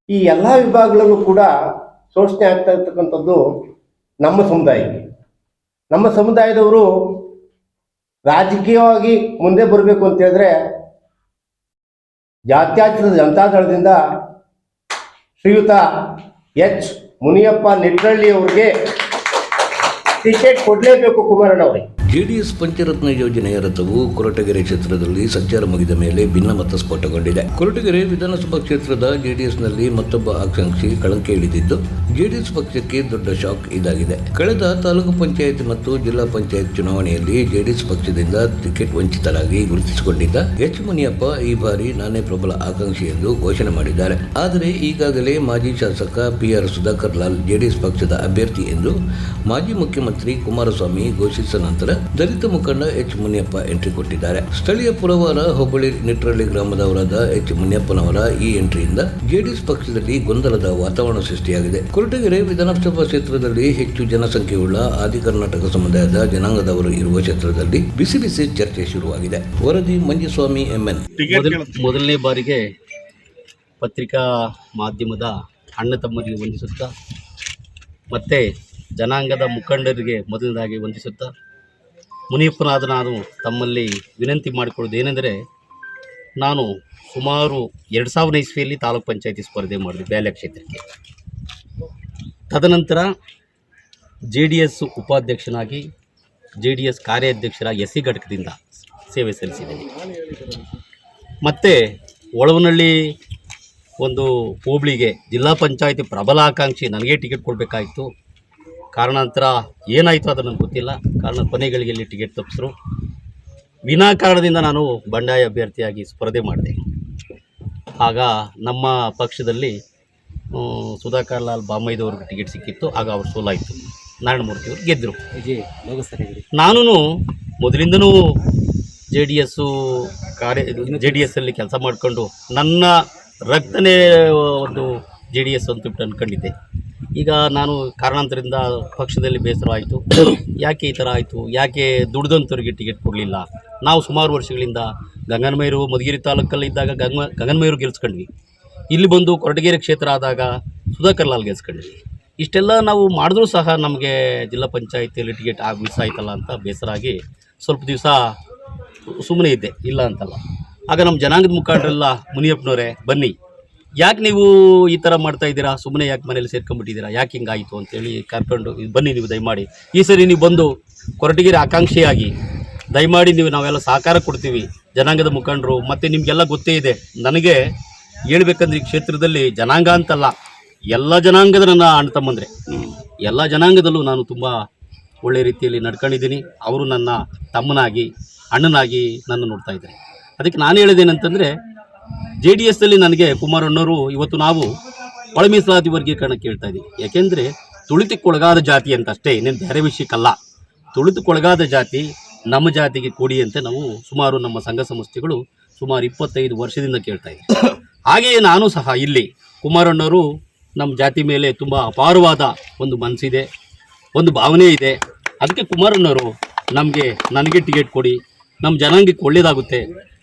ಈ ಎಲ್ಲ ವಿಭಾಗಗಳಲ್ಲೂ ಕೂಡ ಶೋಷಣೆ ಆಗ್ತಾ ಇರ್ತಕ್ಕಂಥದ್ದು ನಮ್ಮ ಸಮುದಾಯಕ್ಕೆ. ನಮ್ಮ ಸಮುದಾಯದವರು ರಾಜಕೀಯವಾಗಿ ಮುಂದೆ ಬರಬೇಕು ಅಂತ ಹೇಳಿದ್ರೆ ಜಾತ್ಯತೀತ ಜನತಾದಳದಿಂದ ಶ್ರೀಯುತ ಎಚ್ ಮುನಿಯಪ್ಪ ನಿಟ್ರಳ್ಳಿ ಅವರಿಗೆ ಟಿಕೆಟ್ ಕೊಡಲೇಬೇಕು ಕುಮಾರಣ್ಣ ಅವರಿಗೆ. ಜೆಡಿಎಸ್ ಪಂಚರತ್ನ ಯೋಜನೆಯ ರಥವು ಕೊರಟಗೆರೆ ಕ್ಷೇತ್ರದಲ್ಲಿ ಸಂಚಾರ ಮುಗಿದ ಮೇಲೆ ಭಿನ್ನಮತ ಸ್ಫೋಟಗೊಂಡಿದೆ. ಕೊರಟಗೆರೆ ವಿಧಾನಸಭಾ ಕ್ಷೇತ್ರದ ಜೆಡಿಎಸ್ನಲ್ಲಿ ಮತ್ತೊಬ್ಬ ಆಕಾಂಕ್ಷಿ ಕಳಂಕ ಇಳಿದಿದ್ದು ಜೆಡಿಎಸ್ ಪಕ್ಷಕ್ಕೆ ದೊಡ್ಡ ಶಾಕ್ ಇದಾಗಿದೆ. ಕಳೆದ ತಾಲೂಕು ಪಂಚಾಯತ್ ಮತ್ತು ಜಿಲ್ಲಾ ಪಂಚಾಯತ್ ಚುನಾವಣೆಯಲ್ಲಿ ಜೆಡಿಎಸ್ ಪಕ್ಷದಿಂದ ಟಿಕೆಟ್ ವಂಚಿತರಾಗಿ ಗುರುತಿಸಿಕೊಂಡಿದ್ದ ಎಚ್ ಮುನಿಯಪ್ಪ ಈ ಬಾರಿ ನಾನೇ ಪ್ರಬಲ ಆಕಾಂಕ್ಷಿ ಎಂದು ಘೋಷಣೆ ಮಾಡಿದ್ದಾರೆ. ಆದರೆ ಈಗಾಗಲೇ ಮಾಜಿ ಶಾಸಕ PR ಸುಧಾಕರ್ ಲಾಲ್ ಜೆಡಿಎಸ್ ಪಕ್ಷದ ಅಭ್ಯರ್ಥಿ ಎಂದು ಮಾಜಿ ಮುಖ್ಯಮಂತ್ರಿ ಕುಮಾರಸ್ವಾಮಿ ಘೋಷಿಸಿದ ನಂತರ ದಲಿತ ಮುಖಂಡ ಎಚ್ ಮುನಿಯಪ್ಪ ಎಂಟ್ರಿ ಕೊಟ್ಟಿದ್ದಾರೆ. ಸ್ಥಳೀಯ ಪುರವಾರ ಹೋಬಳಿ ನಿಟ್ರಳ್ಳಿ ಗ್ರಾಮದವರಾದ ಎಚ್ ಮುನಿಯಪ್ಪನವರ ಈ ಎಂಟ್ರಿಯಿಂದ ಜೆಡಿಎಸ್ ಪಕ್ಷದಲ್ಲಿ ಗೊಂದಲದ ವಾತಾವರಣ ಸೃಷ್ಟಿಯಾಗಿದೆ. ಕೊರಟಗೆರೆ ವಿಧಾನಸಭಾ ಕ್ಷೇತ್ರದಲ್ಲಿ ಹೆಚ್ಚು ಜನಸಂಖ್ಯೆಯುಳ್ಳ ಆದಿ ಕರ್ನಾಟಕ ಸಮುದಾಯದ ಜನಾಂಗದವರು ಇರುವ ಕ್ಷೇತ್ರದಲ್ಲಿ ಬಿಸಿ ಬಿಸಿ ಚರ್ಚೆ ಶುರುವಾಗಿದೆ. ವರದಿ ಮಂಜುಸ್ವಾಮಿ MN. ಮೊದಲನೇ ಬಾರಿಗೆ ಪತ್ರಿಕಾ ಮಾಧ್ಯಮದ ಅಣ್ಣ ತಮ್ಮರಿಗೆ ವಂದಿಸುತ್ತಾ ಮತ್ತೆ ಜನಾಂಗದ ಮುಖಂಡರಿಗೆ ಮೊದಲನೇದಾಗಿ ವಂದಿಸುತ್ತಾ ಮುನಿಯಪ್ಪನಾದ ನಾನು ತಮ್ಮಲ್ಲಿ ವಿನಂತಿ ಮಾಡಿಕೊಳ್ಳೋದು ಏನೆಂದರೆ, ನಾನು ಸುಮಾರು 2000 ಇಸ್ವಿಯಲ್ಲಿ ತಾಲೂಕ್ ಪಂಚಾಯತಿ ಸ್ಪರ್ಧೆ ಮಾಡಿದೆ ಬ್ಯಾಲ್ಯ ಕ್ಷೇತ್ರಕ್ಕೆ. ತದನಂತರ JDS ಉಪಾಧ್ಯಕ್ಷನಾಗಿ JDS ಕಾರ್ಯಾಧ್ಯಕ್ಷರಾಗಿ SC ಘಟಕದಿಂದ ಸೇವೆ ಸಲ್ಲಿಸಿದ್ದೇನೆ. ಮತ್ತು ಒಳವನಹಳ್ಳಿ ಒಂದು ಹೋಬಳಿಗೆ ಜಿಲ್ಲಾ ಪಂಚಾಯತಿ ಪ್ರಬಲ ಆಕಾಂಕ್ಷಿ ನನಗೆ ಟಿಕೆಟ್ ಕೊಡಬೇಕಾಯಿತು. ಕಾರಣಾಂತರ ಏನಾಯಿತು ಅದು ನನಗೆ ಗೊತ್ತಿಲ್ಲ. ಕಾರಣ ಕೊನೆಗಳಿಗೆಲ್ಲಿ ಟಿಕೆಟ್ ತಪ್ಪಿಸಿದ್ರು. ವಿನಾಕಾರಣದಿಂದ ನಾನು ಬಂಡಾಯ ಅಭ್ಯರ್ಥಿಯಾಗಿ ಸ್ಪರ್ಧೆ ಮಾಡಿದೆ. ಆಗ ನಮ್ಮ ಪಕ್ಷದಲ್ಲಿ ಸುಧಾಕರ್ ಲಾಲ್ ಬಾಮೈದವ್ರಿಗೆ ಟಿಕೆಟ್ ಸಿಕ್ಕಿತ್ತು. ಆಗ ಅವರು ಸೋಲಾಯಿತು. ನಾರಾಯಣಮೂರ್ತಿಯವರು ಗೆದ್ದರು. ನಾನು ಮೊದಲಿಂದನೂ JDSಲ್ಲಿ ಕೆಲಸ ಮಾಡಿಕೊಂಡು ನನ್ನ ರಕ್ತನೇ ಒಂದು JDS ಅಂತ ಅಂದ್ಕೊಂಡಿದ್ದೆ. ಈಗ ನಾನು ಕಾರಣಾಂತರದಿಂದ ಪಕ್ಷದಲ್ಲಿ ಬೇಸರ ಆಯಿತು. ಯಾಕೆ ಈ ಥರ ಆಯಿತು, ಯಾಕೆ ದುಡ್ದಂಥವ್ರಿಗೆ ಟಿಕೆಟ್ ಕೊಡಲಿಲ್ಲ. ನಾವು ಸುಮಾರು ವರ್ಷಗಳಿಂದ ಗಂಗನಮೈರು ಮಧುಗಿರಿ ತಾಲೂಕಲ್ಲಿದ್ದಾಗ ಗಂಗನಮೈರು ಗೆಲ್ಸ್ಕೊಂಡ್ವಿ. ಇಲ್ಲಿ ಬಂದು ಕೊರಟಗೆರೆ ಕ್ಷೇತ್ರ ಆದಾಗ ಸುಧಾಕರ್ ಲಾಲ್ ಗೆಲ್ಸ್ಕೊಂಡ್ವಿ. ಇಷ್ಟೆಲ್ಲ ನಾವು ಮಾಡಿದ್ರೂ ಸಹ ನಮಗೆ ಜಿಲ್ಲಾ ಪಂಚಾಯತಿಯಲ್ಲಿ ಟಿಕೆಟ್ ಮಿಸ್ ಆಯ್ತಲ್ಲ ಅಂತ ಬೇಸರ ಆಗಿ ಸ್ವಲ್ಪ ದಿವಸ ಸುಮ್ಮನೆ ಇದ್ದೆ, ಇಲ್ಲ ಅಂತಲ್ಲ. ಆಗ ನಮ್ಮ ಜನಾಂಗದ ಮುಖಂಡರೆಲ್ಲ ಮುನಿಯಪ್ಪನವರೇ ಬನ್ನಿ, ಯಾಕೆ ನೀವು ಈ ಥರ ಮಾಡ್ತಾ ಇದ್ದೀರಾ, ಸುಮ್ಮನೆ ಯಾಕೆ ಮನೇಲಿ ಸೇರ್ಕೊಂಡ್ಬಿಟ್ಟಿದ್ದೀರಾ, ಯಾಕೆ ಹಿಂಗಾಯಿತು ಅಂತೇಳಿ ಕರ್ಕೊಂಡು ಬನ್ನಿ ನೀವು ದಯಮಾಡಿ ಈ ಸರಿ ನೀವು ಬಂದು ಕೊರಟಗೆರೆ ಆಕಾಂಕ್ಷಿಯಾಗಿ ದಯಮಾಡಿ ನೀವು ನಾವೆಲ್ಲ ಸಹಕಾರ ಕೊಡ್ತೀವಿ ಜನಾಂಗದ ಮುಖಂಡರು. ಮತ್ತು ನಿಮಗೆಲ್ಲ ಗೊತ್ತೇ ಇದೆ, ನನಗೆ ಹೇಳ್ಬೇಕಂದ್ರೆ ಈ ಕ್ಷೇತ್ರದಲ್ಲಿ ಜನಾಂಗ ಅಂತಲ್ಲ, ಎಲ್ಲ ಜನಾಂಗದ ನನ್ನ ಅಣ್ಣ ತಮ್ಮಂದರೆ ಎಲ್ಲ ಜನಾಂಗದಲ್ಲೂ ನಾನು ತುಂಬ ಒಳ್ಳೆ ರೀತಿಯಲ್ಲಿ ನಡ್ಕೊಂಡಿದ್ದೀನಿ. ಅವರು ನನ್ನ ತಮ್ಮನಾಗಿ ಅಣ್ಣನಾಗಿ ನನ್ನ ನೋಡ್ತಾ ಇದ್ದಾರೆ. ಅದಕ್ಕೆ ನಾನು ಹೇಳಿದ್ದೇನೆಂತಂದರೆ, JDSಲ್ಲಿ ನನಗೆ ಕುಮಾರಣ್ಣವರು ಇವತ್ತು ನಾವು ಒಳ ಮೀಸಲಾತಿ ವರ್ಗೀಕರಣ ಕೇಳ್ತಾ ಇದ್ದೀವಿ. ಯಾಕೆಂದರೆ ತುಳಿತಕ್ಕೊಳಗಾದ ಜಾತಿ ಅಂತ ಅಷ್ಟೇ, ಇನ್ನೇನು ಬೇರೆ ವಿಷಯಕ್ಕಲ್ಲ. ತುಳಿತಕ್ಕೊಳಗಾದ ಜಾತಿ ನಮ್ಮ ಜಾತಿಗೆ ಕೊಡಿ ಅಂತ ನಾವು ಸುಮಾರು ನಮ್ಮ ಸಂಘ ಸಂಸ್ಥೆಗಳು ಸುಮಾರು 25 ವರ್ಷದಿಂದ ಕೇಳ್ತಾ ಇದ್ದೀವಿ. ಹಾಗೆಯೇ ನಾನು ಸಹ ಇಲ್ಲಿ ಕುಮಾರಣ್ಣವರು ನಮ್ಮ ಜಾತಿ ಮೇಲೆ ತುಂಬ ಅಪಾರವಾದ ಒಂದು ಮನಸ್ಸಿದೆ, ಒಂದು ಭಾವನೆ ಇದೆ. ಅದಕ್ಕೆ ಕುಮಾರಣ್ಣವರು ನನಗೆ ಟಿಕೆಟ್ ಕೊಡಿ, ನಮ್ಮ ಜನಾಂಗಕ್ಕೆ ಒಳ್ಳೆಯದಾಗುತ್ತೆ,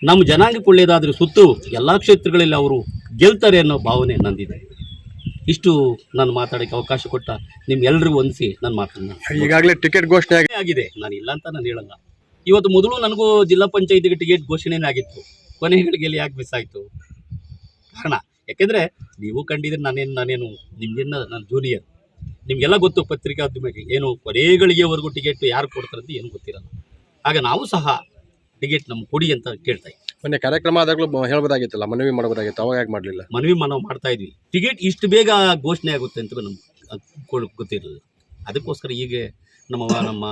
ನಮ್ಮ ಜನಾಂಗಕ್ಕೆ ಒಳ್ಳೆಯದಾದರೆ ಸುತ್ತು ಎಲ್ಲ ಕ್ಷೇತ್ರಗಳಲ್ಲಿ ಅವರು ಗೆಲ್ತಾರೆ ಅನ್ನೋ ಭಾವನೆ ನಂದಿದೆ. ಇಷ್ಟು ನಾನು ಮಾತಾಡೋಕ್ಕೆ ಅವಕಾಶ ಕೊಟ್ಟ ನಿಮ್ಗೆಲ್ಲರಿಗೂ ಹೊಂದಿಸಿ ನನ್ನ ಮಾತನ್ನು ಈಗಾಗಲೇ ಟಿಕೆಟ್ ಘೋಷಣೆ ಆಗಿದೆ. ನಾನು ಇಲ್ಲ ಅಂತ ನಾನು ಹೇಳಲ್ಲ. ಇವತ್ತು ಮೊದಲು ನನಗೂ ಜಿಲ್ಲಾ ಪಂಚಾಯತಿಗೆ ಟಿಕೆಟ್ ಘೋಷಣೆನೇ ಆಗಿತ್ತು. ಕೊನೆಗಳಿಗೆ ಯಾಕೆ ಮಿಸ್ ಆಯಿತು ಕಾರಣ, ಯಾಕೆಂದರೆ ನೀವು ಕಂಡಿದ್ರೆ ನಾನೇನು ನಿಮಗೇನು ನಾನು ಜೂನಿಯರ್, ನಿಮಗೆಲ್ಲ ಗೊತ್ತು ಪತ್ರಿಕಾದ್ಯಮಿಗೆ ಏನು ಕೊನೆಗಳಿಗೆವರೆಗೂ ಟಿಕೆಟ್ ಯಾರು ಕೊಡ್ತಾರೆ ಅಂತ ಏನು ಗೊತ್ತಿರಲ್ಲ. ಆಗ ನಾವು ಸಹ ಟಿಕೆಟ್ ನಮ್ಗೆ ಕೊಡಿ ಅಂತ ಕೇಳ್ತಾ ಇದ್ವಿ. ಮೊನ್ನೆ ಕಾರ್ಯಕ್ರಮ ಆದಾಗಲೂ ಹೇಳ್ಬೋದಾಗಿತ್ತಲ್ಲ, ಮನವಿ ಮಾಡಬಹುದಾಗಿತ್ತು, ಅವಾಗ ಯಾಕೆ ಮಾಡಲಿಲ್ಲ? ಮನವಿ ನಾವು ಮಾಡ್ತಾ ಇದ್ವಿ. ಟಿಕೆಟ್ ಇಷ್ಟು ಬೇಗ ಘೋಷಣೆ ಆಗುತ್ತೆ ಅಂತ ನಮ್ಗೆ ಗೊತ್ತಿರಲಿಲ್ಲ. ಅದಕ್ಕೋಸ್ಕರ ಹೀಗೆ ನಮ್ಮ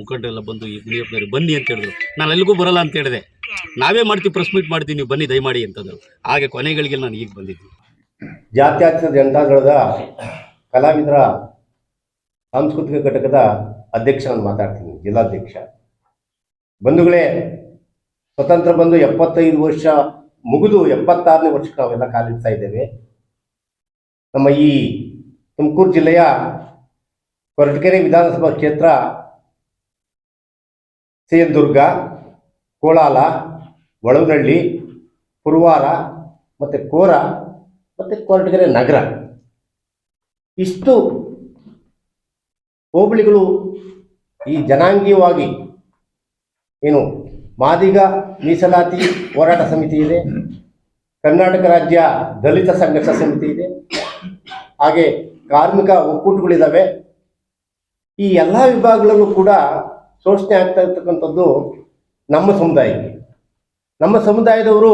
ಮುಖಂಡರೆಲ್ಲ ಬಂದು ಈ ಮುನಿಯಪ್ಪನವ್ರು ಬನ್ನಿ ಅಂತ ಹೇಳಿದ್ರು. ನಾನು ಎಲ್ಲಿಗೂ ಬರಲ್ಲ ಅಂತ ಹೇಳಿದೆ. ನಾವೇ ಮಾಡ್ತೀವಿ, ಪ್ರೆಸ್ ಮೀಟ್ ಮಾಡ್ತೀವಿ, ನೀವು ಬನ್ನಿ ದಯಮಾಡಿ ಅಂತಂದರು. ಹಾಗೆ ಕೊನೆಗಳಿಗೆ ನಾನು ಈಗ ಬಂದಿದ್ದೆ. ಜಾತ್ಯತೀತ ಜನತಾದಳದ ಕಲಾವಿದರ ಸಾಂಸ್ಕೃತಿಕ ಘಟಕದ ಅಧ್ಯಕ್ಷ ನಾನು ಮಾತಾಡ್ತೀನಿ, ಜಿಲ್ಲಾಧ್ಯಕ್ಷ. ಬಂಧುಗಳೇ, ಸ್ವತಂತ್ರ ಬಂದು 75 ವರ್ಷ ಮುಗಿದು 76ನೇ ವರ್ಷಕ್ಕೆ ನಾವೆಲ್ಲ ಕಾಲಿಡ್ತಾ ಇದ್ದೇವೆ. ನಮ್ಮ ಈ ತುಮಕೂರು ಜಿಲ್ಲೆಯ ಕೊರಟಗೆರೆ ವಿಧಾನಸಭಾ ಕ್ಷೇತ್ರ ಸಿಎಲ್ದುರ್ಗ, ಕೋಳಾಲ, ಒಳವನಹಳ್ಳಿ, ಪುರವಾರ ಮತ್ತು ಕೋರ ಮತ್ತು ಕೊರಟಗೆರೆ ನಗರ ಇಷ್ಟು ಹೋಬಳಿಗಳು ಈ ಜನಾಂಗೀಯವಾಗಿ ಏನು ಮಾದಿಗ ಮೀಸಲಾತಿ ಹೋರಾಟ ಸಮಿತಿ ಇದೆ, ಕರ್ನಾಟಕ ರಾಜ್ಯ ದಲಿತ ಸಂಘರ್ಷ ಸಮಿತಿ ಇದೆ, ಹಾಗೆ ಕಾರ್ಮಿಕ ಒಕ್ಕೂಟಗಳಿದ್ದಾವೆ. ಈ ಎಲ್ಲ ವಿಭಾಗಗಳಲ್ಲೂ ಕೂಡ ಶೋಷಣೆ ಆಗ್ತಾ ಇರ್ತಕ್ಕಂಥದ್ದು ನಮ್ಮ ಸಮುದಾಯಕ್ಕೆ. ನಮ್ಮ ಸಮುದಾಯದವರು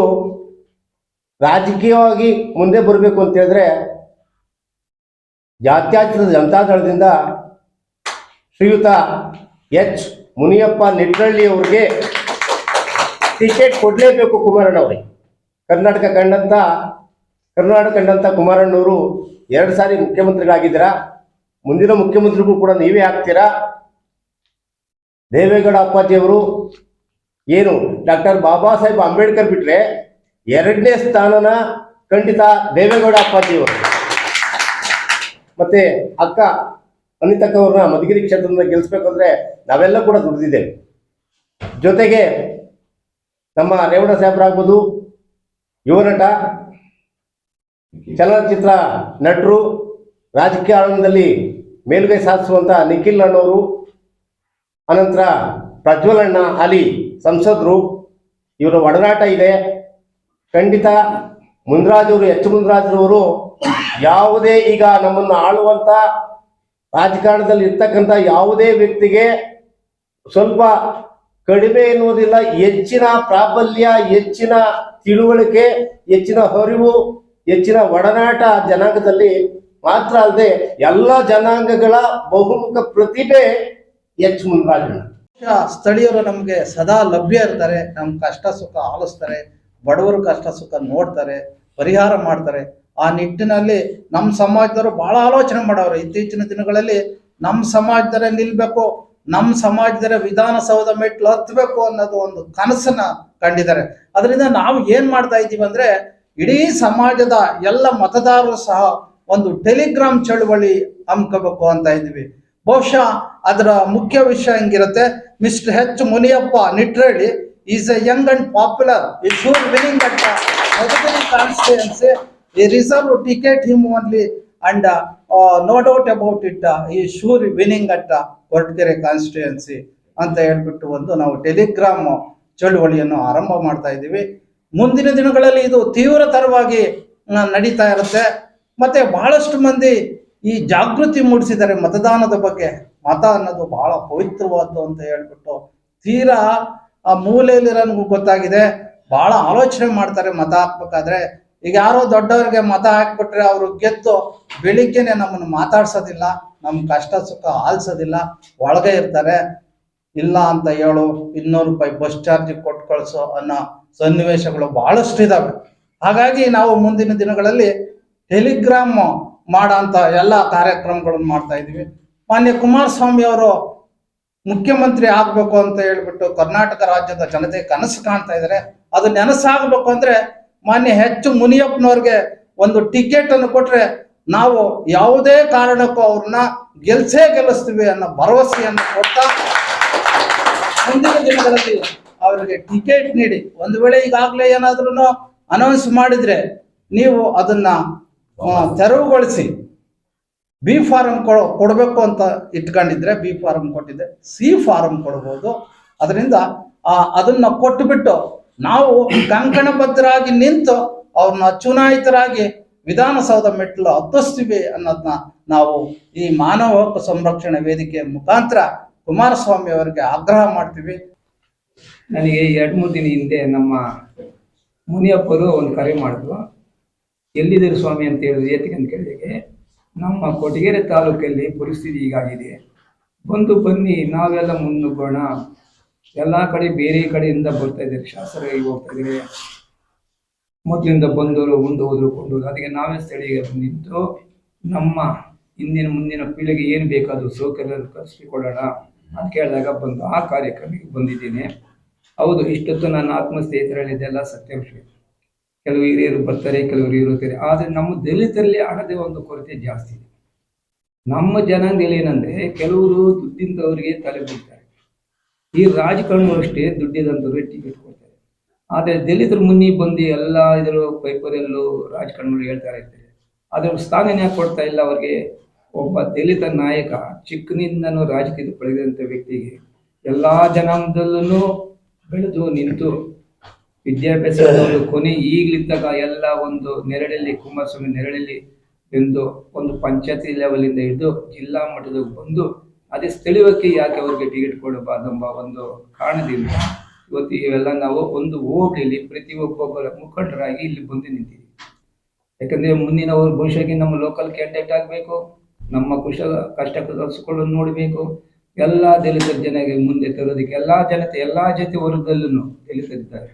ರಾಜಕೀಯವಾಗಿ ಮುಂದೆ ಬರಬೇಕು ಅಂತ ಹೇಳಿದ್ರೆ ಜಾತ್ಯತೀತ ಜನತಾದಳದಿಂದ ಶ್ರೀಯುತ ಎಚ್ ಮುನಿಯಪ್ಪ ನಿಟ್ರಳ್ಳಿ ಅವ್ರಿಗೆ ಟಿಕೆಟ್ ಕೊಡಲೇಬೇಕು. ಕುಮಾರಣ್ಣವ್ರಿಗೆ ಕರ್ನಾಟಕ ಕಂಡಂಥ ಕುಮಾರಣ್ಣವರು 2 ಸಾರಿ ಮುಖ್ಯಮಂತ್ರಿಗಳಾಗಿದ್ದೀರಾ, ಮುಂದಿನ ಮುಖ್ಯಮಂತ್ರಿಗೂ ಕೂಡ ನೀವೇ ಆಗ್ತೀರಾ. ದೇವೇಗೌಡ ಅಪ್ಪಾಜಿಯವರು ಏನು ಡಾಕ್ಟರ್ ಬಾಬಾ ಸಾಹೇಬ್ ಅಂಬೇಡ್ಕರ್ ಬಿಟ್ಟರೆ 2ನೇ ಸ್ಥಾನನ ಖಂಡಿತ ದೇವೇಗೌಡ ಅಪ್ಪಾಜಿಯವರು. ಮತ್ತೆ ಅಕ್ಕ ಅನಿತಕ್ಕ ಅವ್ರನ್ನ ಮಧುಗಿರಿ ಕ್ಷೇತ್ರದಿಂದ ಗೆಲ್ಲಿಸ್ಬೇಕಂದ್ರೆ ನಾವೆಲ್ಲ ಕೂಡ ದುಡಿದಿದ್ದೇವೆ. ಜೊತೆಗೆ ನಮ್ಮ ರೇವಣ ಸಾಹೇಬ್ರಾಗ್ಬೋದು, ಯುವ ನಟ, ಚಲನಚಿತ್ರ ನಟರು, ರಾಜಕೀಯ ಆಳದಲ್ಲಿ ಮೇಲುಗೈ ಸಾಧಿಸುವಂಥ ನಿಖಿಲ್ ಅಣ್ಣವರು, ಅನಂತರ ಪ್ರಜ್ವಲ್ ಅಣ್ಣ ಹಾಲಿ ಸಂಸದರು, ಇವರ ಒಡನಾಟ ಇದೆ. ಖಂಡಿತ ಮುನ್ರಾಜವರು, ಎಚ್ ಮುನ್ರಾಜರವರು ಯಾವುದೇ ಈಗ ನಮ್ಮನ್ನು ಆಳುವಂಥ ರಾಜಕಾರಣದಲ್ಲಿ ಇರ್ತಕ್ಕಂಥ ಯಾವುದೇ ವ್ಯಕ್ತಿಗೆ ಸ್ವಲ್ಪ ಕಡಿಮೆ ಎನ್ನುವುದಿಲ್ಲ. ಹೆಚ್ಚಿನ ಪ್ರಾಬಲ್ಯ, ಹೆಚ್ಚಿನ ತಿಳುವಳಿಕೆ, ಹೆಚ್ಚಿನ ಅರಿವು, ಹೆಚ್ಚಿನ ಒಡನಾಟ ಜನಾಂಗದಲ್ಲಿ ಮಾತ್ರ ಅಲ್ಲದೆ ಎಲ್ಲ ಜನಾಂಗಗಳ ಬಹುಮುಖ ಪ್ರತಿಭೆ ಎಚ್ ಮುನ್ರಾಜಣ್ಣ. ಸ್ಥಳೀಯರು ನಮಗೆ ಸದಾ ಲಭ್ಯ ಇರ್ತಾರೆ, ನಮ್ಮ ಕಷ್ಟ ಸುಖ ಆಲಿಸ್ತಾರೆ, ಬಡವರ ಕಷ್ಟ ಸುಖ ನೋಡ್ತಾರೆ, ಪರಿಹಾರ ಮಾಡ್ತಾರೆ. ಆ ನಿಟ್ಟಿನಲ್ಲಿ ನಮ್ಮ ಸಮಾಜದವರು ಬಹಳ ಆಲೋಚನೆ ಮಾಡೋರು. ಇತ್ತೀಚಿನ ದಿನಗಳಲ್ಲಿ ನಮ್ಮ ಸಮಾಜದವರೇ ನಿಲ್ಬೇಕು, ನಮ್ಮ ಸಮಾಜದವರೇ ವಿಧಾನಸೌಧ ಮೆಟ್ಲು ಹತ್ತಬೇಕು ಅನ್ನೋದು ಒಂದು ಕನಸನ್ನ ಕಂಡಿದ್ದಾರೆ. ಅದರಿಂದ ನಾವು ಏನ್ ಮಾಡ್ತಾ ಇದ್ದೀವಿ ಅಂದ್ರೆ, ಇಡೀ ಸಮಾಜದ ಎಲ್ಲ ಮತದಾರರು ಸಹ ಒಂದು ಟೆಲಿಗ್ರಾಮ್ ಚಳುವಳಿ ಹಮ್ಮಿಕೋಬೇಕು ಅಂತ ಇದ್ದೀವಿ. ಬಹುಶಃ ಅದರ ಮುಖ್ಯ ವಿಷಯ ಹೆಂಗಿರುತ್ತೆ, mister H Muniyappa Nitrahalli is a young and popular, he sure winning at Madhugiri constituency, he reserve ticket him only and no doubt about it, he sure winning at Koratagere constituency ಅಂತ ಹೇಳ್ಬಿಟ್ಟು ಒಂದು ನಾವು ಟೆಲಿಗ್ರಾಮ್ ಚಳುವಳಿಯನ್ನು ಆರಂಭ ಮಾಡ್ತಾ ಇದ್ದೀವಿ. ಮುಂದಿನ ದಿನಗಳಲ್ಲಿ ಇದು ತೀವ್ರತರವಾಗಿ ನಡೀತಾ ಇರುತ್ತೆ. ಮತ್ತೆ ಬಹಳಷ್ಟು ಮಂದಿ ಈ ಜಾಗೃತಿ ಮೂಡಿಸಿದ್ದಾರೆ ಮತದಾನದ ಬಗ್ಗೆ. ಮತ ಅನ್ನೋದು ಬಹಳ ಪವಿತ್ರವಾದ್ದು ಅಂತ ಹೇಳ್ಬಿಟ್ಟು ತೀರಾ ಆ ಮೂಲೆಯಲ್ಲಿರೋನ್ಗೂ ಗೊತ್ತಾಗಿದೆ. ಬಹಳ ಆಲೋಚನೆ ಮಾಡ್ತಾರೆ ಮತ ಹಾಕ್ಬೇಕಾದ್ರೆ. ಈಗ ಯಾರೋ ದೊಡ್ಡವರಿಗೆ ಮತ ಹಾಕ್ಬಿಟ್ರೆ ಅವರು ಗೆದ್ದು ಬೆಳಿಗ್ಗೆನೆ ನಮ್ಮನ್ನು ಮಾತಾಡ್ಸೋದಿಲ್ಲ, ನಮ್ಮ ಕಷ್ಟ ಸುಖ ಆಲಿಸೋದಿಲ್ಲ, ಒಳಗೆ ಇರ್ತಾರೆ. ಇಲ್ಲ ಅಂತ ಹೇಳು, 200 ರೂಪಾಯಿ ಬಸ್ ಚಾರ್ಜ್ ಕೊಟ್ಟು ಕಳಿಸೋ ಅನ್ನೋ ಸನ್ನಿವೇಶಗಳು ಬಹಳಷ್ಟು ಇದಾವೆ. ಹಾಗಾಗಿ ನಾವು ಮುಂದಿನ ದಿನಗಳಲ್ಲಿ ಟೆಲಿಗ್ರಾಮ್ ಮಾಡೋಂಥ ಎಲ್ಲ ಕಾರ್ಯಕ್ರಮಗಳನ್ನು ಮಾಡ್ತಾ ಇದ್ದೀವಿ. ಮಾನ್ಯ ಕುಮಾರಸ್ವಾಮಿ ಅವರು ಮುಖ್ಯಮಂತ್ರಿ ಆಗ್ಬೇಕು ಅಂತ ಹೇಳ್ಬಿಟ್ಟು ಕರ್ನಾಟಕ ರಾಜ್ಯದ ಜನತೆ ಕನಸು ಕಾಣ್ತಾ ಇದ್ದಾರೆ. ಅದು ನೆನಸಾಗಬೇಕು ಅಂದ್ರೆ ಮಾನ್ಯ ಎಚ್ ಮುನಿಯಪ್ಪನವ್ರಿಗೆ ಒಂದು ಟಿಕೆಟ್ ಅನ್ನು ಕೊಟ್ರೆ ನಾವು ಯಾವುದೇ ಕಾರಣಕ್ಕೂ ಅವ್ರನ್ನ ಗೆಲ್ಲಿಸ್ತೀವಿ ಅನ್ನೋ ಭರವಸೆಯನ್ನು ಕೊಡ್ತಾ ಮುಂದಿನ ದಿನಗಳಲ್ಲಿ ಅವರಿಗೆ ಟಿಕೆಟ್ ನೀಡಿ, ಒಂದು ವೇಳೆ ಈಗಾಗಲೇ ಏನಾದ್ರೂ ಅನೌನ್ಸ್ ಮಾಡಿದ್ರೆ ನೀವು ಅದನ್ನ ತೆರವುಗೊಳಿಸಿ ಬಿ ಫಾರಂ ಕೊಡಬೇಕು ಅಂತ ಇಟ್ಕೊಂಡಿದ್ರೆ ಬಿ ಫಾರಂ ಕೊಟ್ಟಿದ್ದೆ, ಸಿ ಫಾರಂ ಕೊಡ್ಬೋದು. ಅದರಿಂದ ಅದನ್ನ ಕೊಟ್ಟುಬಿಟ್ಟು ನಾವು ಕಂಕಣಬದ್ಧರಾಗಿ ನಿಂತು ಅವ್ರನ್ನ ಚುನಾಯಿತರಾಗಿ ವಿಧಾನಸೌಧ ಮೆಟ್ಲು ಹತ್ತಿಸ್ತೀವಿ ಅನ್ನೋದನ್ನ ನಾವು ಈ ಮಾನವ ಹಕ್ಕು ಸಂರಕ್ಷಣೆ ವೇದಿಕೆ ಮುಖಾಂತರ ಕುಮಾರಸ್ವಾಮಿ ಅವರಿಗೆ ಆಗ್ರಹ ಮಾಡ್ತೀವಿ. ನನಗೆ 2-3 ದಿನ ಹಿಂದೆ ನಮ್ಮ ಮುನಿಯಪ್ಪರು ಒಂದು ಕರೆ ಮಾಡಿದ್ರು. ಎಲ್ಲಿದ್ದೀರಿ ಸ್ವಾಮಿ ಅಂತ ಹೇಳಿದ್ರು. ಏತಿಗೆ ಅಂತ ಕೇಳಿದಾಗೆ ನಮ್ಮ ಕೊರಟಗೆರೆ ತಾಲೂಕಲ್ಲಿ ಪರಿಸ್ಥಿತಿ ಹೀಗಾಗಿದೆ, ಬನ್ನಿ ನಾವೆಲ್ಲ ಮುನ್ನುಗ್ಗೋಣ, ಎಲ್ಲ ಕಡೆ ಬೇರೆ ಕಡೆಯಿಂದ ಬರ್ತಾ ಇದ್ದಾರೆ, ಶಾಸಕರಿಗೆ ಹೋಗ್ತಾ ಇದ್ದಾರೆ, ಮೊದಲಿಂದ ಬಂದವರು ಉಂಡು ಹೋದ್ರು ಕೊಂಡು, ಅದಕ್ಕೆ ನಾವೇ ಸ್ಥಳೀಯ ನಿಂತು ನಮ್ಮ ಮುಂದಿನ ಪೀಳಿಗೆ ಏನು ಬೇಕಾದರೂ ಸೌಕರ್ಯ ಕಲ್ಪಿಸಿಕೊಡೋಣ ಅಂತ ಕೇಳಿದಾಗ ಬಂದು ಆ ಕಾರ್ಯಕ್ರಮಕ್ಕೆ ಬಂದಿದ್ದೀನಿ. ಹೌದು, ಇಷ್ಟೊತ್ತು ನನ್ನ ಆತ್ಮಸ್ನೇಹಿತರಲ್ಲಿದ್ದೆಲ್ಲ ಸತ್ಯಾಂಶ. ಕೆಲವು ಹಿರಿಯರು ಬರ್ತಾರೆ, ಕೆಲವರು ಇರುತ್ತಾರೆ. ಆದರೆ ನಮ್ಮ ದಲಿತರಲ್ಲಿ ಹಣದ ಒಂದು ಕೊರತೆ ಜಾಸ್ತಿ ಇದೆ. ನಮ್ಮ ಜನಾಂಗದಲ್ಲಿ ಏನಂದರೆ ಕೆಲವರು ದುಡ್ಡಿಂದವರಿಗೆ ತಲೆ ಬೀಳ್ತಾರೆ. ಈ ರಾಜಕಾರಣಗಳು ಅಷ್ಟೇ ದುಡ್ಡಿದಂಥವ್ರಿಗೆ ಟಿಕೆಟ್ ಕೊಡ್ತಾರೆ. ಆದರೆ ದಲಿತರು ಮುನ್ನಿ ಬಂದು ಎಲ್ಲ ಇದ್ರು ಪೈಪರಲ್ಲೂ ರಾಜಕಾರಣಗಳು ಹೇಳ್ತಾ ಇರ್ತಾರೆ. ಅದ್ರ ಸ್ಥಾನನೇ ಯಾಕೆ ಕೊಡ್ತಾ ಇಲ್ಲ ಅವ್ರಿಗೆ? ಒಬ್ಬ ದಲಿತ ನಾಯಕ ಚಿಕ್ಕನಿಂದನೂ ರಾಜಕೀಯದ ಪಡೆದಂಥ ವ್ಯಕ್ತಿಗೆ ಎಲ್ಲ ಜನಾಂಗದಲ್ಲೂ ಬೆಳೆದು ನಿಂತು ವಿದ್ಯಾಭ್ಯಾಸದ ಒಂದು ಕೊನೆ ಈಗಲಿದ್ದಾಗ ಎಲ್ಲ ಒಂದು ನೆರಳಲ್ಲಿ ಕುಮಾರಸ್ವಾಮಿ ನೆರಳಲ್ಲಿ ಎಂದು ಒಂದು ಪಂಚಾಯತಿ ಲೆವೆಲಿಂದ ಹಿಡಿದು ಜಿಲ್ಲಾ ಮಟ್ಟದ ಬಂದು ಅದೇ ಸ್ಥಳೀಯಕ್ಕೆ ಯಾಕೆ ಅವ್ರಿಗೆ ಟಿಕೆಟ್ ಕೊಡಬಾರ್ದೆಂಬ ಒಂದು ಕಾರಣದಿಂದ ಇವತ್ತು ಇವೆಲ್ಲ ನಾವು ಒಂದು ಹೋಬಳಿಯಲ್ಲಿ ಪ್ರತಿಯೊಬ್ಬೊಬ್ಬರ ಮುಖಂಡರಾಗಿ ಇಲ್ಲಿ ಬಂದು ನಿಂತೀವಿ. ಯಾಕಂದರೆ ಮುಂದಿನ ಭವಿಷ್ಯಕ್ಕೆ ನಮ್ಮ ಲೋಕಲ್ ಕ್ಯಾಂಡಿಡೇಟ್ ಆಗಬೇಕು, ನಮ್ಮ ಕಷ್ಟ ಕಷ್ಟಗಳನ್ನು ನೋಡಬೇಕು, ಎಲ್ಲ ದಲಿತರ ಜನಗೆ ಮುಂದೆ ತರೋದಕ್ಕೆ ಎಲ್ಲ ಜನತೆ ಎಲ್ಲ ಜಾತಿ ವರ್ಗದಲ್ಲೂ ದಲಿತರಿದ್ದಾರೆ.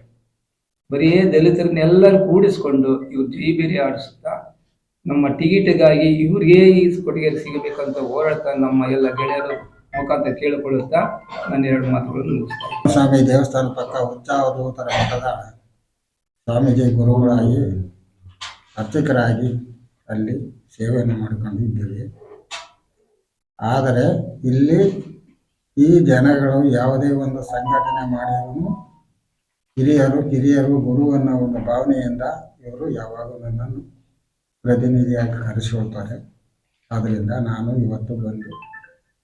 ಬರೀ ದಲಿತರನ್ನೆಲ್ಲರೂ ಕೂಡಿಸ್ಕೊಂಡು ಇವ್ರು ಜೈಬೇರಿ ಆಡಿಸುತ್ತಾ ನಮ್ಮ ಟಿಕೆಟ್ಗಾಗಿ ಇವ್ರಿಗೆ ಈ ಕೊಡುಗೆ ಸಿಗಬೇಕಂತ ಹೋರಾಡ್ತಾ ನಮ್ಮ ಎಲ್ಲ ಗೆಳೆಯರು ಮುಖಾಂತರ ಕೇಳಿಕೊಳ್ಳುತ್ತಾ ನಾನು 2 ಮಾತುಗಳನ್ನು ಮುಗಿಸ್ತೇನೆ. ಸ್ವಾಮಿ ದೇವಸ್ಥಾನ ಪಕ್ಕ ಉಚ್ಚಾವಧೂತರ ಮಠದ ಸ್ವಾಮೀಜಿ ಗುರುಗಳಾಗಿ ಅರ್ಚಕರಾಗಿ ಅಲ್ಲಿ ಸೇವೆಯನ್ನು ಮಾಡಿಕೊಂಡು ಇದ್ದೇವೆ. ಆದರೆ ಇಲ್ಲಿ ಈ ಜನಗಳು ಯಾವುದೇ ಒಂದು ಸಂಘಟನೆ ಮಾಡಿದರೂ ಹಿರಿಯರು ಗುರು ಅನ್ನೋ ಒಂದು ಭಾವನೆಯಿಂದ ಇವರು ಯಾವಾಗಲೂ ನನ್ನನ್ನು ಪ್ರತಿನಿಧಿಯಾಗಿ ಕರೆಸಿಕೊಳ್ತಾರೆ. ಆದ್ದರಿಂದ ನಾನು ಇವತ್ತು ಬಂದು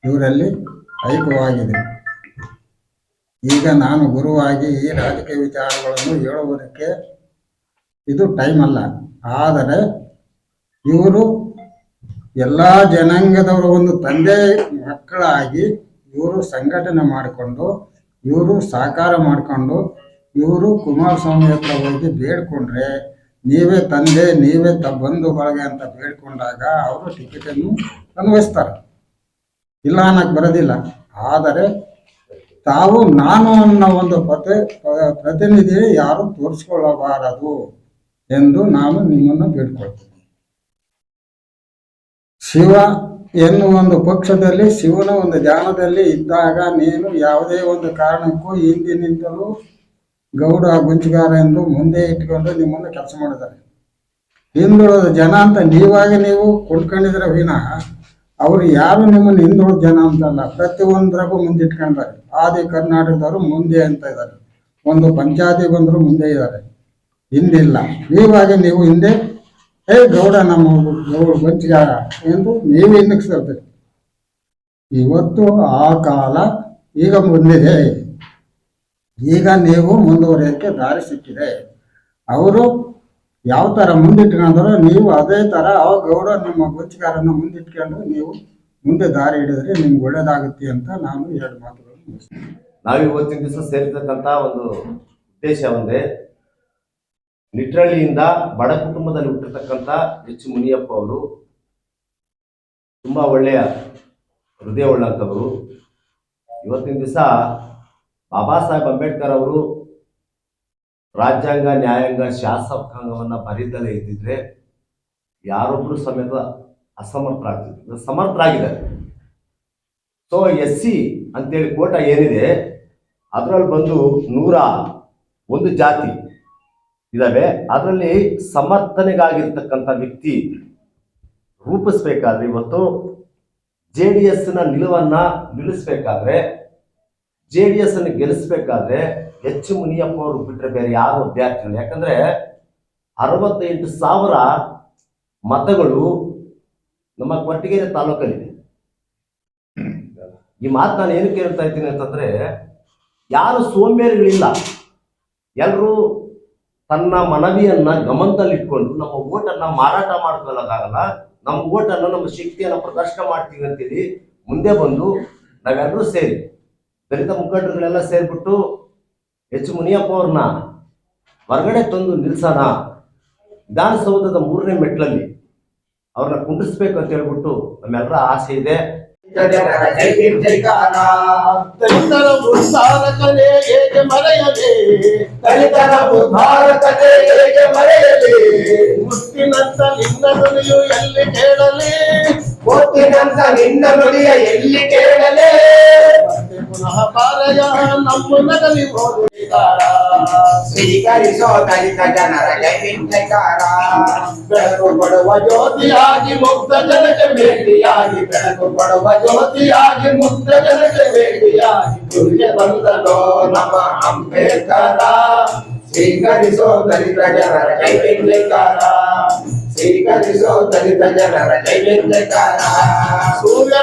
ಇವರಲ್ಲಿ ಐಕ್ಯವಾಗಿದೆ. ಈಗ ನಾನು ಗುರುವಾಗಿ ಈ ರಾಜಕೀಯ ವಿಚಾರಗಳನ್ನು ಹೇಳುವುದಕ್ಕೆ ಇದು ಟೈಮ್ ಅಲ್ಲ. ಆದರೆ ಇವರು ಎಲ್ಲ ಜನಾಂಗದವರು ಒಂದು ತಂದೆ ಮಕ್ಕಳಾಗಿ ಇವರು ಸಂಘಟನೆ ಮಾಡಿಕೊಂಡು ಇವರು ಸಹಕಾರ ಮಾಡಿಕೊಂಡು ಇವರು ಕುಮಾರಸ್ವಾಮಿ ಹತ್ರ ಹೋಗಿ ಬೇಡ್ಕೊಂಡ್ರೆ ನೀವೇ ತಂದೆ ನೀವೇ ಬಂಧು ಬಳಗ ಅಂತ ಬೇಡ್ಕೊಂಡಾಗ ಅವರು ಟಿಕೆಟನ್ನು ಅನ್ವಯಿಸ್ತಾರೆ, ಇಲ್ಲ ಅನ್ನಕ್ಕೆ ಬರೋದಿಲ್ಲ. ಆದರೆ ತಾವು ನಾನು ಅನ್ನೋ ಒಂದು ಪ್ರತಿನಿಧಿ ಯಾರು ತೋರಿಸ್ಕೊಳ್ಳಬಾರದು ಎಂದು ನಾನು ನಿಮ್ಮನ್ನು ಬೇಡ್ಕೊಳ್ತೀನಿ. ಶಿವ ಎನ್ನುವ ಒಂದು ಪಕ್ಷದಲ್ಲಿ ಶಿವನ ಒಂದು ಧ್ಯಾನದಲ್ಲಿ ಇದ್ದಾಗ ನೀನು ಯಾವುದೇ ಒಂದು ಕಾರಣಕ್ಕೂ ಹಿಂದಿನಿಂದಲೂ ಗೌಡ ಗುಂಚಗಾರ ಎಂದು ಮುಂದೆ ಇಟ್ಕೊಂಡು ನಿಮ್ಮನ್ನು ಕೆಲಸ ಮಾಡಿದ್ದಾರೆ. ಹಿಂದುಳಿದ ಜನ ಅಂತ ನೀವಾಗಿ ನೀವು ಕೊಂಡ್ಕೊಂಡಿದ್ರೆ ವಿನಃ ಅವರು ಯಾರು ನಿಮ್ಮನ್ನು ಹಿಂದುಳಿದ ಜನ ಅಂತಲ್ಲ, ಪ್ರತಿಯೊಂದರಾಗೂ ಮುಂದೆ ಇಟ್ಕೊಂಡಿದ್ದಾರೆ. ಆದಿ ಕರ್ನಾಟಕದವರು ಮುಂದೆ ಅಂತ ಇದ್ದಾರೆ, ಒಂದು ಪಂಚಾಯತಿ ಬಂದರೂ ಮುಂದೆ ಇದ್ದಾರೆ, ಹಿಂದಿಲ್ಲ. ನೀವಾಗಿ ನೀವು ಹಿಂದೆ ಗೌಡ ನಮ್ಮ ಗೌಡ ಗುಂಚಗಾರ ಎಂದು ನೀವು ಹಿಂದಕ್ಕಿರ್ತೀರಿ. ಇವತ್ತು ಆ ಕಾಲ ಈಗ ಬಂದಿದೆ. ಈಗ ನೀವು ಮುಂದುವರಿಯೋಕ್ಕೆ ದಾರಿ ಸಿಕ್ಕಿದೆ. ಅವರು ಯಾವ ಥರ ಮುಂದಿಟ್ಕೊಂಡ್ರೋ ನೀವು ಅದೇ ಥರ ಅವ ಗೌಡ ನಿಮ್ಮ ಗುಂಚಗಾರನ ಮುಂದಿಟ್ಕೊಂಡು ನೀವು ಮುಂದೆ ದಾರಿ ಹಿಡಿದ್ರೆ ನಿಮ್ಗೆ ಒಳ್ಳೇದಾಗುತ್ತೆ ಅಂತ ನಾನು 2 ಮಾತುಗಳನ್ನು ಮುಗಿಸ್ತೀನಿ. ನಾವು ಇವತ್ತಿನ ದಿವಸ ಸೇರಿರ್ತಕ್ಕಂಥ ಒಂದು ಉದ್ದೇಶ ಒಂದೇ, ನಿಟ್ರಳ್ಳಿಯಿಂದ ಬಡ ಕುಟುಂಬದಲ್ಲಿ ಹುಟ್ಟಿರ್ತಕ್ಕಂಥ ಎಚ್ ಮುನಿಯಪ್ಪ ಅವರು ತುಂಬ ಒಳ್ಳೆಯ ಹೃದಯವುಳ್ಳಂಥವರು. ಇವತ್ತಿನ ದಿವಸ ಬಾಬಾ ಸಾಹೇಬ್ ಅಂಬೇಡ್ಕರ್ ಅವರು ರಾಜ್ಯಾಂಗ ನ್ಯಾಯಾಂಗ ಶಾಸಕಾಂಗವನ್ನು ಬರೀದಲೇ ಇದ್ದಿದ್ರೆ ಯಾರೊಬ್ಬರು ಸಮೇತ ಅಸಮರ್ಥರಾಗ್ತಿದ್ರು, ಸಮರ್ಥರಾಗಿದ್ದಾರೆ. ಸೊ SC ಅಂತೇಳಿ ಕೋಟ ಏನಿದೆ ಅದರಲ್ಲಿ ಬಂದು 101 ಜಾತಿ ಇದ್ದಾವೆ. ಅದರಲ್ಲಿ ಸಮರ್ಥನೆಗಾಗಿರ್ತಕ್ಕಂಥ ವ್ಯಕ್ತಿ ರೂಪಿಸ್ಬೇಕಾದ್ರೆ ಇವತ್ತು JDSನ ನಿಲುವನ್ನು ನಿಲ್ಲಿಸ್ಬೇಕಾದ್ರೆ, JDS ಅನ್ನು ಗೆಲ್ಲಿಸ್ಬೇಕಾದ್ರೆ ಎಚ್ ಮುನಿಯಪ್ಪ ಅವರು ಬಿಟ್ಟರೆ ಬೇರೆ ಯಾರು ಅಭ್ಯರ್ಥಿಗಳು. ಯಾಕಂದ್ರೆ 68,000 ಮತಗಳು ನಮ್ಮ ಕೊರಟಗೆರೆ ತಾಲೂಕಲ್ಲಿದೆ. ಈ ಮಾತು ನಾನು ಏನಕ್ಕೆ ಹೇಳ್ತಾ ಇದ್ದೀನಿ ಅಂತಂದ್ರೆ, ಯಾರು ಸೋಂಬೇರಿಗಳಿಲ್ಲ, ಎಲ್ಲರೂ ತನ್ನ ಮನವಿಯನ್ನ ಗಮನದಲ್ಲಿಟ್ಕೊಂಡು ನಮ್ಮ ಓಟನ್ನ ಮಾರಾಟ ಮಾಡ್ಕೊಳ್ಳೋದಾಗಲ್ಲ, ನಮ್ಮ ಓಟನ್ನು ನಮ್ಮ ಶಕ್ತಿಯನ್ನು ಪ್ರದರ್ಶನ ಮಾಡ್ತೀವಿ ಅಂತೇಳಿ ಮುಂದೆ ಬಂದು ನಾವೆಲ್ಲರೂ ಸೇರಿ ದಲಿತ ಮುಖಂಡರುಗಳೆಲ್ಲ ಸೇರಿಬಿಟ್ಟು ಎಚ್ ಮುನಿಯಪ್ಪ ಅವ್ರನ್ನ ಹೊರಗಡೆ ತಂದು ನಿಲ್ಸೋಣ, ವಿಧಾನಸೌಧದ 3ನೇ ಮೆಟ್ಲಲ್ಲಿ ಅವ್ರನ್ನ ಕುಂಡಿಸ್ಬೇಕು ಅಂತ ಹೇಳ್ಬಿಟ್ಟು ನಮ್ಮೆಲ್ಲರ ಆಸೆ ಇದೆ. ದಲಿತರ ಉದ್ಧಾರ ಕಲೆ ಹೇಗೆ ಮರೆಯಲಿ, ದಲಿತರ ಉದ್ಧಾರ ಕಲೆ ಹೇಗೆ ಮರೆಯಲಿ, ಮುತ್ತಿನಂತ ನಿನ್ನ ನುಡಿಯು ಎಲ್ಲಿ ಕೇಳಲಿ, ಮುತ್ತಿನಂತ ನಿನ್ನ ನುಡಿಯ ಎಲ್ಲಿ ಕೇಳಲಿ, ಮತ್ತೆ ಪುನಃ ಪಾರಯ ನಮ್ಮ ನಗಲಿ ಹೋಗುತ್ತಾರ, ಸ್ವೀಕರಿಸೋ ದಲಿತ ಜನರ ಜೈಕಾರ, ಬೆಳಕು ಕೊಡುವ ಜ್ಯೋತಿಯಾಗಿ ಮುಗ್ಧ ಜನಕ್ಕೆ ಭೇಟಿಯಾಗಿ, ಬೆಳಕು ಕೊಡುವ ಜ್ಯೋತಿಯಾಗಿ ಮುಗ್ಧ ಜನಕ್ಕೆ ಭೇಟಿಯಾಗಿ ಗುರುಗೆ ಬಂದನೋ ನಮ್ಮ ಅಂಬೇಡ್ಕರ, ಸ್ವೀಕರಿಸೋ ದಲಿತ ಜನರ ಜೈಕಾರ, ಸ್ವೀಕರಿಸೋ ದಲಿತ ಜನರ ಜೈಕಾರ. ಸೂರ್ಯ